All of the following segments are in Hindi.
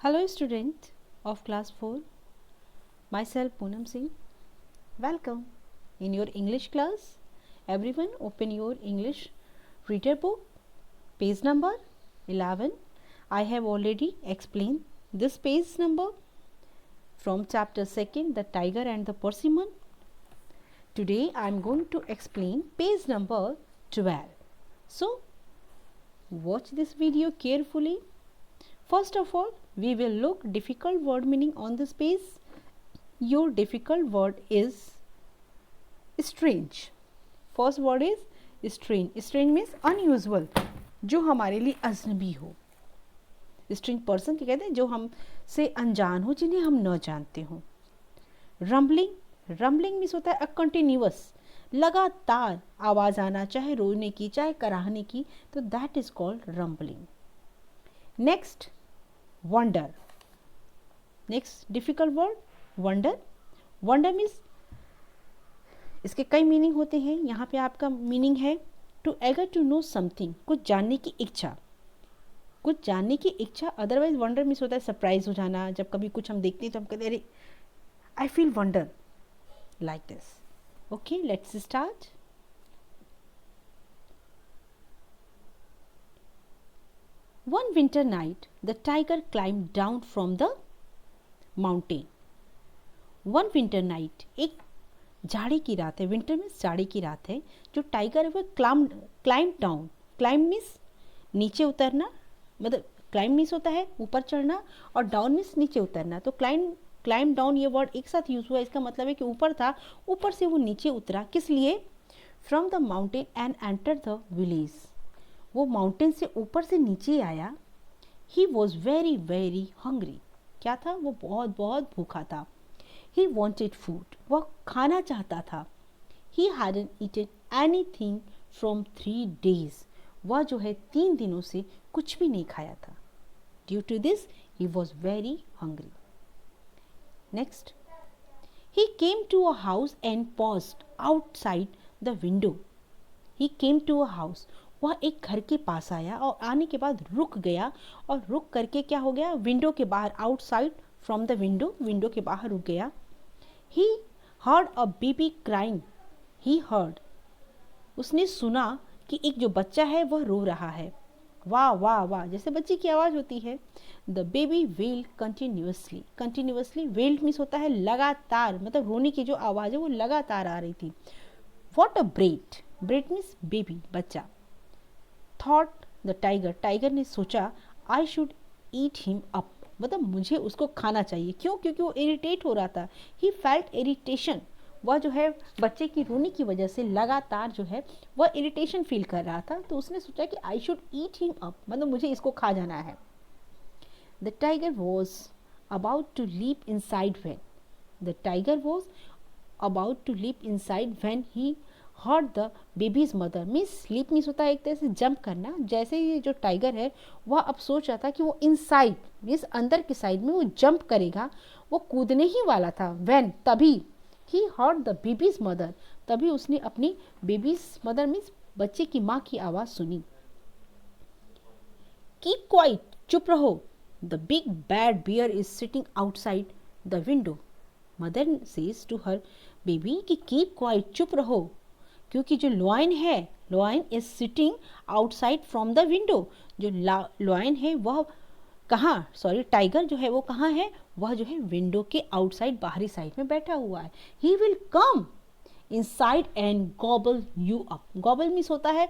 Hello student of class 4, myself Poonam Singh. Welcome in your English class. Everyone open your English reader book, page number 11. I have already explained this page number from chapter 2, The Tiger and the Persimmon. Today I am going to explain page number 12. So watch this video carefully. First of all, we will look difficult word meaning on this page. Your difficult word is strange. First word is strange. Strange means unusual, जो हमारे लिए अजनबी हो. Strange person क्या कहते हैं? जो हमसे अनजान हो, जिन्हें हम न जानते हो. Rumbling, rumbling means होता है a continuous, लगातार आवाज आना, चाहे रोने की चाहे कराहने की, तो that is called rumbling. Next, wonder. Next difficult word wonder. Wonder means इसके कई मीनिंग होते हैं. यहाँ पे आपका मीनिंग है to eager to know something, कुछ जानने की इच्छा, कुछ जानने की इच्छा. अदरवाइज वंडर मीन्स होता है सरप्राइज हो जाना. जब कभी कुछ हम देखते हैं तो हम कहते हैं अरे I feel wonder like this. Okay, let's start. One winter night, the tiger climbed down from the mountain. One winter night, एक जाड़े की रात है. विंटर मीन्स जाड़े की रात है. जो टाइगर है वो क्लाइम डाउन. क्लाइम मीन्स नीचे उतरना, मतलब क्लाइम मीन्स होता है ऊपर चढ़ना और डाउन मीन्स नीचे उतरना. तो क्लाइम डाउन ये वर्ड एक साथ यूज हुआ. इसका मतलब है कि ऊपर था, ऊपर से वो नीचे उतरा. किस लिए? From the mountain and enter the village. वो माउंटेन से ऊपर से नीचे आया. He was very very hungry. क्या था? वो बहुत बहुत भूखा था. He wanted food. वह खाना चाहता था. He hadn't eaten anything from 3 days. वह जो है 3 दिनों से कुछ भी नहीं खाया था. Due to this he was very hungry. Next, he came to a house and paused outside the window. He came to a house. वह एक घर के पास आया और आने के बाद रुक गया. और रुक करके क्या हो गया? विंडो के बाहर, outside from the window, window के बाहर रुक गया. He heard a baby crying. He heard, उसने सुना कि एक जो बच्चा है वह रो रहा है. वाह वाह वाह, जैसे बच्चे की आवाज़ होती है. The baby weld continuously. Continuously weld means होता है लगातार, मतलब रोने की जो आवाज़ है वो लगातार आ रही थी. What a brat. Brat means baby, बच्चा. Thought the tiger. टाइगर ने सोचा I should eat him up, मतलब मुझे उसको खाना चाहिए. क्यों? क्योंकि वो इरिटेट हो रहा था. He felt irritation. वह जो है बच्चे की रोने की वजह से लगातार जो है वह इरिटेशन फील कर रहा था. तो उसने सोचा कि I should eat him up, मतलब मुझे इसको खा जाना है. The tiger was about to leap inside when. The tiger was about to leap inside when he heard the baby's mother. Means sleep means होता है एक तरह से जंप करना. जैसे ही जो टाइगर है वह अब सोच रहा था कि वो इनसाइड मीन्स अंदर की साइड में वो जंप करेगा, वो कूदने ही वाला था. व्हेन, तभी. ही हर्ड द बेबीज मदर, तभी उसने अपनी बेबीज मदर मीन्स बच्चे की माँ की आवाज़ सुनी. कीप क्वाइट, चुप रहो. The big bad bear is sitting outside the window. Mother says to her baby कि कीप क्वाइट, चुप रहो, क्योंकि जो लॉयन है, lion is sitting outside from the window. जो लॉयन है वह कहाँ, सॉरी टाइगर जो है वो कहाँ है? वह जो है विंडो के आउटसाइड, बाहरी साइड में बैठा हुआ है. He will come inside and gobble you up. Gobble means होता है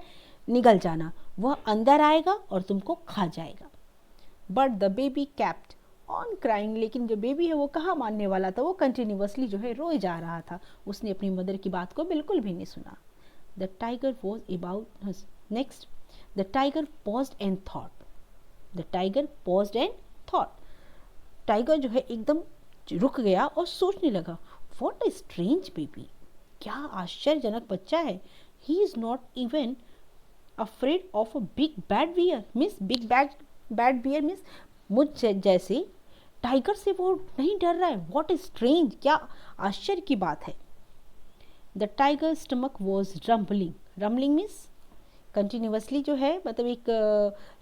निगल जाना. वह अंदर आएगा और तुमको खा जाएगा. But the baby kept on crying. लेकिन जो बेबी है वो कहाँ मानने वाला था? वो कंटिन्यूसली जो है रोए जा रहा था. उसने अपनी मदर की बात को बिल्कुल भी नहीं सुना. The tiger was about next. The tiger paused and thought. The tiger paused and thought. Tiger जो है एकदम रुक गया और सोचने लगा. What a strange baby. क्या आश्चर्यजनक बच्चा है. He is not even afraid of a big bad bear. Means big bad bear means मुझ जैसे टाइगर से वो नहीं डर रहा है. What a strange, क्या आश्चर्य की बात है. The tiger's stomach was rumbling. Rumbling means continuously जो है मतलब एक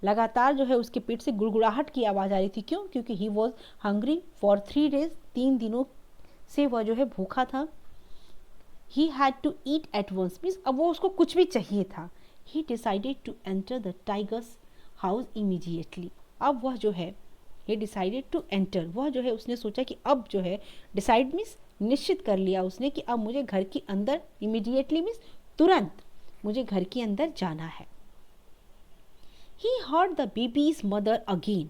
लगातार जो है उसके पेट से गुड़गुड़ाहट की आवाज़ आ रही थी। क्यों? क्योंकि he was hungry for 3 days, 3 दिनों से वह जो है भूखा था। He had to eat at once, means अब वो उसको कुछ भी चाहिए था। He decided to enter the tiger's house immediately. अब वह जो है ही डिसाइडेड टू एंटर, वह जो है उसने सोचा कि अब जो है, डिसाइड मीन्स निश्चित कर लिया उसने कि अब मुझे घर के अंदर, इमीडिएटली मीन्स तुरंत मुझे घर के अंदर जाना है। He heard the baby's mother again,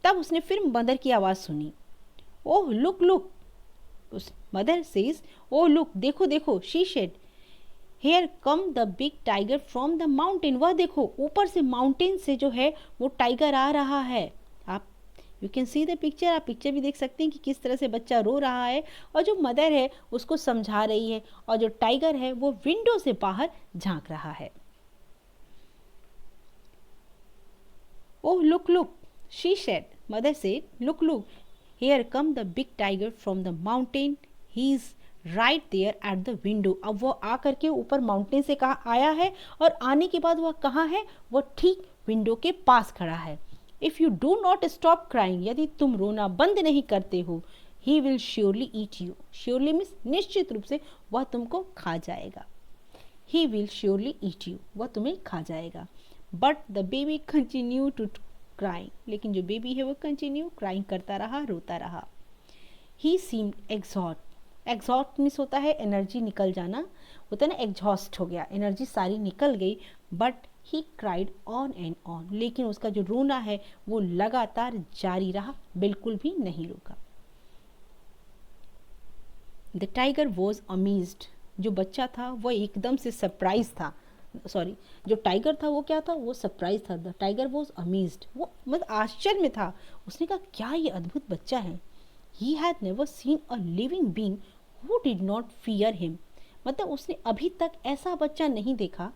तब उसने फिर मदर की आवाज़ सुनी। ओह लुक लुक, उस मदर सेज, ओह लुक, देखो देखो, she said, here come the big tiger from the mountain, वह देखो ऊपर से माउंटेन से जो है वो टाइगर आ रहा है। आप you can see the picture, आप पिक्चर भी देख सकते हैं कि किस तरह से बच्चा रो रहा है और जो मदर है उसको समझा रही है और जो टाइगर है वो विंडो से बाहर झांक रहा है। Oh look look, she said, mother said, look look, here come the big tiger from the mountain, he is right there at the window. अब वो आकर के ऊपर माउंटेन से कहा आया है और आने के बाद वह कहाँ है? वो ठीक विंडो के पास खड़ा है। If you do not stop crying, यदि तुम रोना बंद नहीं करते हो, he will surely eat you. Surely means निश्चित रूप से वह तुमको खा जाएगा। He will surely eat you, वह तुम्हें खा जाएगा। But the baby continue to crying, लेकिन जो बेबी है वो कंटिन्यू क्राइंग करता रहा, रोता रहा। ही सीम्ड एग्जॉस्ट, एग्जॉस्ट मीन्स होता है एनर्जी निकल जाना, होता है ना, एग्जॉस्ट हो गया, एनर्जी सारी निकल गई। But he cried on and on, लेकिन उसका जो रोना है वो लगातार जारी रहा, बिल्कुल भी नहीं रुका। द टाइगर वॉज अमेज्ड, जो बच्चा था वो एकदम से सरप्राइज था, सॉरी, जो टाइगर था वो क्या था? वो सरप्राइज था। द टाइगर वॉज अमेज्ड, वो मतलब आश्चर्य में था। उसने कहा क्या ये अद्भुत बच्चा है। He had never seen a living being who did not fear him, मतलब उसने अभी तक ऐसा बच्चा नहीं देखा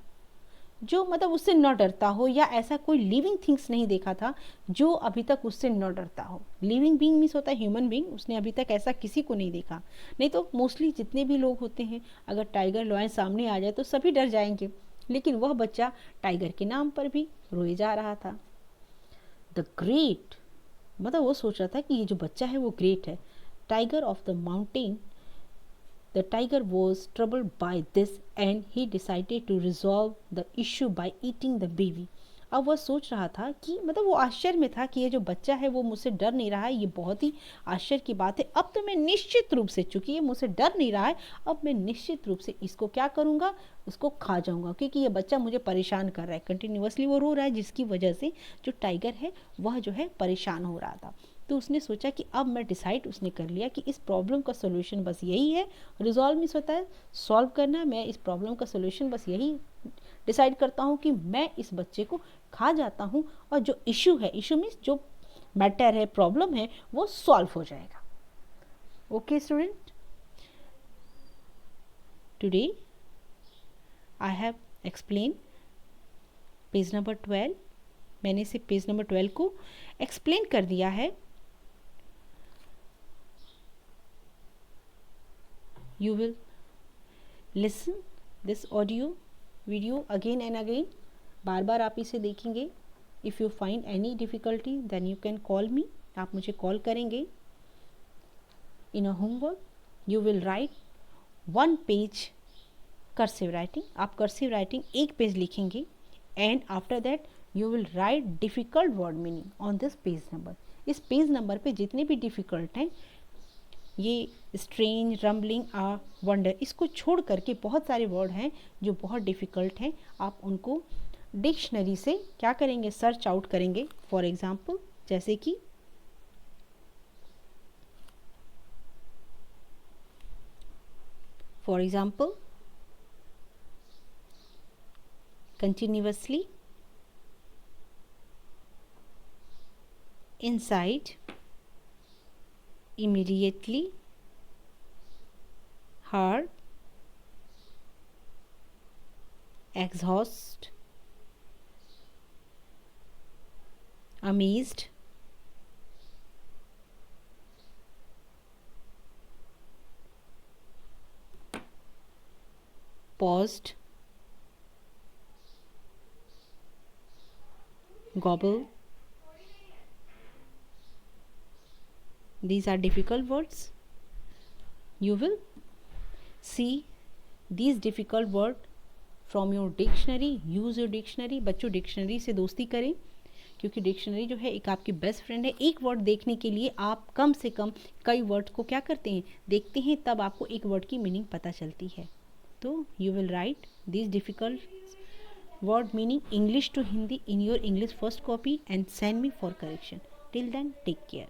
जो मतलब उससे न डरता हो, या ऐसा कोई लिविंग थिंग्स नहीं देखा था जो अभी तक उससे न डरता हो। लिविंग बीइंग मीन्स होता है ह्यूमन बीइंग, उसने अभी तक ऐसा किसी को नहीं देखा। नहीं तो मोस्टली जितने भी लोग होते हैं, अगर टाइगर लॉयन सामने आ जाए तो सभी डर जाएंगे, लेकिन वह बच्चा टाइगर के नाम पर भी रोए जा रहा था। द ग्रेट, मतलब वो सोच रहा था कि ये जो बच्चा है वो ग्रेट है। Tiger of the mountain, the tiger was troubled by this and he decided to resolve the issue by eating the baby. अब वह सोच रहा था कि मतलब वो आश्चर्य में था कि ये जो बच्चा है वो मुझसे डर नहीं रहा है, ये बहुत ही आश्चर्य की बात है। अब तो मैं निश्चित रूप से, चूंकि ये मुझसे डर नहीं रहा है, अब मैं निश्चित रूप से इसको क्या करूँगा? उसको खा जाऊँगा, क्योंकि ये बच्चा मुझे परेशान कर रहा है, कंटिन्यूसली वो रो रहा है, जिसकी वजह से जो टाइगर है वह जो है परेशान हो रहा था। तो उसने सोचा कि अब मैं डिसाइड उसने कर लिया कि इस प्रॉब्लम का सोल्यूशन बस यही है। रिजॉल्व मीन्स होता है सॉल्व करना। मैं इस प्रॉब्लम का सोल्यूशन बस यही डिसाइड करता हूँ कि मैं इस बच्चे को खा जाता हूँ और जो इशू है, इशू मीन्स जो मैटर है, प्रॉब्लम है, वो सॉल्व हो जाएगा। Okay student, today I have explain page number 12। मैंने इसे पेज नंबर 12 को एक्सप्लेन कर दिया है। You will listen this audio video again and again, बार बार आप इसे देखेंगे। If you find any difficulty then you can call me, आप मुझे कॉल करेंगे। In a homework you will write 1 page cursive writing, आप cursive writing 1 पेज लिखेंगे। And after that you will write difficult word meaning on this page number। इस पेज नंबर पे जितने भी डिफ़िकल्ट हैं, ये स्ट्रेंज, रम्बलिंग, वंडर, इसको छोड़ करके बहुत सारे वर्ड हैं जो बहुत डिफ़िकल्ट हैं। आप उनको डिक्शनरी से क्या करेंगे? सर्च आउट करेंगे। फॉर एग्जाम्पल, जैसे कि continuously, inside, immediately, hard, exhaust, amazed, paused, gobble. These are difficult words. You will see these difficult word from your dictionary. Use your dictionary. बच्चों डिक्शनरी से दोस्ती करें, क्योंकि डिक्शनरी जो है एक आपकी बेस्ट फ्रेंड है। एक वर्ड देखने के लिए आप कम से कम कई वर्ड को क्या करते हैं, देखते हैं, तब आपको एक वर्ड की मीनिंग पता चलती है। तो you will write this difficult word meaning English to Hindi in your English first copy and send me for correction. Till then, take care.